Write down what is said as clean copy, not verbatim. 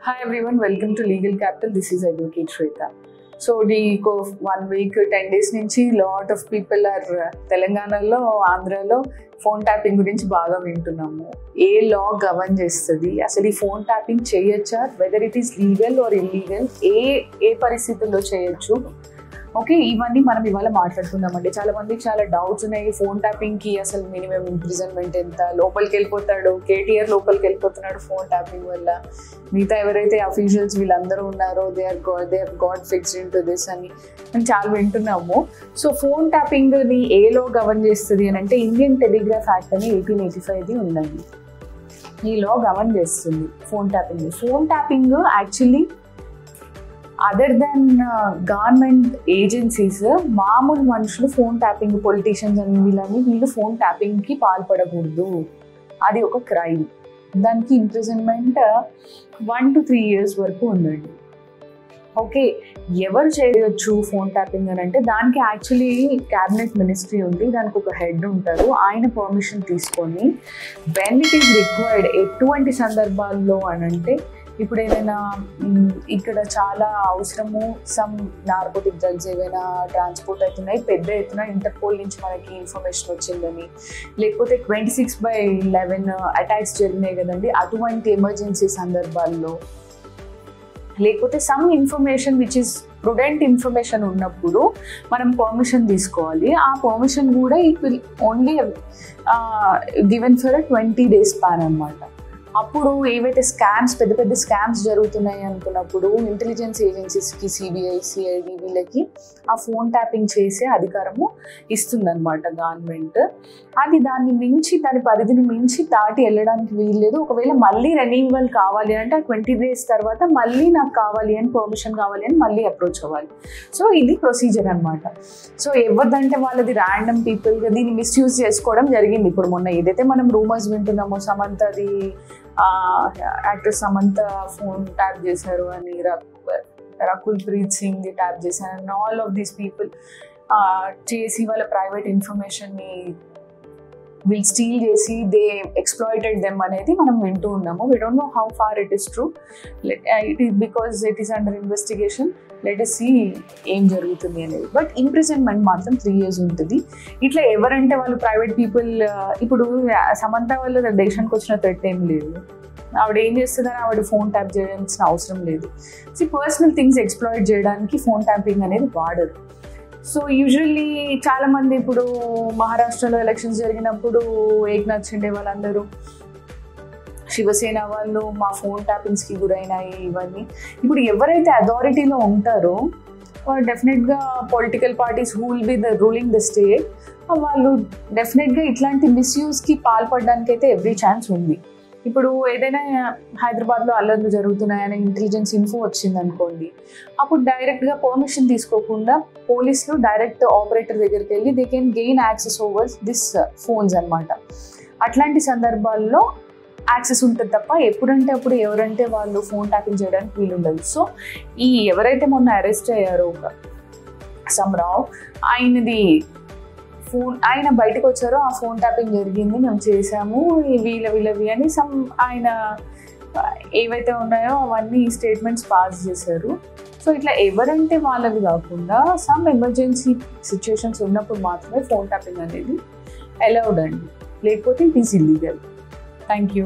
Hi everyone, welcome to Legal Capital. This is Advocate Shweta. So, 1 week, 10 days నుంచి lot of people are తెలంగాణలో ఆంధ్రాలో phone tapping గురించి బాగా వింటున్నాము. ఏ లా govern చేస్తుంది, అసలు ఈ ఫోన్ ట్యాపింగ్ చేయొచ్చా, whether it is legal or illegal, ఏ పరిస్థితుల్లో చేయొచ్చు, ఓకే, ఇవన్నీ మనం ఇవాళ మాట్లాడుకుందామండి. చాలా మందికి చాలా డౌట్స్ ఉన్నాయి. ఫోన్ ట్యాపింగ్కి అసలు మినిమం ఇంప్రిజన్మెంట్ ఎంత, లోపలికి వెళ్ళిపోతాడు, కేటీఆర్ లోపలికి వెళ్ళిపోతున్నాడు ఫోన్ ట్యాపింగ్ వల్ల, మిగతా ఎవరైతే అఫీషియల్స్ వీళ్ళందరూ ఉన్నారో they are got fixed into this అని మనం చాలా వింటున్నాము. సో ఫోన్ ట్యాపింగ్ని ఏలో గవర్న్ చేస్తుంది అని అంటే ఇండియన్ టెలిగ్రాఫ్ యాక్ట్ అని 1885 ఉందండి. ఈ లా గవర్న్ చేస్తుంది phone tapping. Phone tapping actually other than government agencies, మామూలు మనుషులు ఫోన్ ట్యాపింగ్, పొలిటీషియన్స్ అని వీళ్ళు ఫోన్ ట్యాపింగ్కి పాల్పడకూడదు. అది ఒక క్రైమ్. దానికి ఇంప్రిజన్మెంట్ 1 to 3 years వరకు ఉందండి. ఓకే, ఎవరు చేయొచ్చు ఫోన్ ట్యాపింగ్ అని అంటే దానికి యాక్చువల్లీ క్యాబినెట్ మినిస్ట్రీ ఉంది, దానికి ఒక హెడ్ ఉంటారు. ఆయన పర్మిషన్ తీసుకొని వెన్ ఇట్ ఈస్ రిక్వైర్డ్, ఎటువంటి సందర్భాల్లో అని అంటే ఇప్పుడు ఏదైనా ఇక్కడ చాలా అవసరము, సమ్ నార్కోటిక్ డ్రగ్స్ ఏవైనా ట్రాన్స్పోర్ట్ అవుతున్నాయి, పెద్ద ఎత్తున ఇంటర్పోల్ నుంచి మనకి ఇన్ఫర్మేషన్ వచ్చిందని, లేకపోతే 26/11 అటాక్స్ జరిగినాయి కదండి, అటువంటి ఎమర్జెన్సీ సందర్భాల్లో, లేకపోతే some information which is prudent information ఉన్నప్పుడు మనం పర్మిషన్ తీసుకోవాలి. ఆ పర్మిషన్ కూడా it will only given for 20 days span అనమాట. అప్పుడు ఏవైతే స్కామ్స్, పెద్ద పెద్ద స్కామ్స్ జరుగుతున్నాయి అనుకున్నప్పుడు ఇంటెలిజెన్స్ ఏజెన్సీస్కి, సిబిఐ, సిఐడి వీళ్ళకి ఆ ఫోన్ ట్యాపింగ్ చేసే అధికారము ఇస్తుందన్నమాట గవర్నమెంట్. అది దాని పరిధిని మించి దాటి వెళ్ళడానికి వీల్లేదు. ఒకవేళ మళ్ళీ రెన్యూవల్ కావాలి అంటే ఆ 20 days తర్వాత మళ్ళీ నాకు కావాలి అని, పర్మిషన్ కావాలి అని మళ్ళీ అప్రోచ్ అవ్వాలి. సో ఇది ప్రొసీజర్ అనమాట. సో ఎవరిదంటే వాళ్ళది ర్యాండమ్ పీపుల్గా దీన్ని మిస్యూజ్ చేసుకోవడం జరిగింది. ఇప్పుడు మొన్న ఏదైతే మనం రూమర్స్ వింటున్నామో, సమంతది యాక్టర్ సమంత ఫోన్ ట్యాప్ చేశారు అని, రకుల్ ప్రీత్ సింగ్ ట్యాప్ చేశారు అని, ఆల్ ఆఫ్ దీస్ పీపుల్ చేసి వాళ్ళ ప్రైవేట్ ఇన్ఫర్మేషన్ని వీళ్ళు స్టీల్ చేసి దే ఎక్స్ప్లాయిటెడ్ దెమ్ అనేది మనం వింటూ ఉన్నాము. We don't know how far it is true, because it is under investigation. Let us see ఏం జరుగుతుంది అనేది. బట్ ఇంప్రిజన్మెంట్ మాత్రం 3 years ఉంటుంది. ఇట్లా ఎవరంటే వాళ్ళు ప్రైవేట్ పీపుల్, ఇప్పుడు సమంత వాళ్ళ దేశానికి వచ్చిన థ్రెట్ ఏం లేదు, ఆవిడ ఏం చేస్తుందని ఆవిడ ఫోన్ ట్యాప్ చేయాల్సిన అవసరం లేదు. సో పర్సనల్ థింగ్స్ ఎక్స్ప్లాయిట్ చేయడానికి ఫోన్ ట్యాపింగ్ అనేది వాడరు. సో యూజువల్లీ చాలామంది ఇప్పుడు మహారాష్ట్రలో ఎలక్షన్స్ జరిగినప్పుడు ఏక్నాథ్ షిండే వాళ్ళందరూ, శివసేన వాళ్ళు మా ఫోన్ ట్యాపింగ్స్కి గురైనాయి ఇవన్నీ. ఇప్పుడు ఎవరైతే అథారిటీలో ఉంటారో డెఫినెట్గా political parties who will be the ruling the state, వాళ్ళు డెఫినెట్గా ఇట్లాంటి మిస్యూజ్కి పాల్పడడానికి అయితే ఎవ్రీ ఛాన్స్ ఉంది. ఇప్పుడు ఏదైనా హైదరాబాద్లో అల్లర్లు జరుగుతున్నాయని ఇంటెలిజెన్స్ ఇన్ఫో వచ్చింది అనుకోండి, అప్పుడు డైరెక్ట్గా పర్మిషన్ తీసుకోకుండా పోలీసులు డైరెక్ట్ ఆపరేటర్ దగ్గరికి వెళ్ళి they can gain access over this phones అనమాట. అట్లాంటి సందర్భాల్లో యాక్సెస్ ఉంటుంది తప్ప ఎప్పుడంటే అప్పుడు ఎవరంటే వాళ్ళు ఫోన్ ట్యాపింగ్ చేయడానికి వీలుండదు. సో ఎవరైతే మొన్న అరెస్ట్ అయ్యారో ఒక సమ్రావ్, ఆయన బయటకు వచ్చారో ఆ ఫోన్ ట్యాపింగ్ జరిగింది, మేము చేసాము వీళ్ళవి అని ఆయన ఏవైతే ఉన్నాయో అవన్నీ స్టేట్మెంట్స్ పాస్ చేశారు. సో ఇట్లా ఎవరంటే వాళ్ళవి కాకుండా సమ్ ఎమర్జెన్సీ సిచ్యుయేషన్స్ ఉన్నప్పుడు మాత్రమే ఫోన్ ట్యాపింగ్ అనేది అలౌడ్ అండి, లేకపోతే it is illegal. Thank you.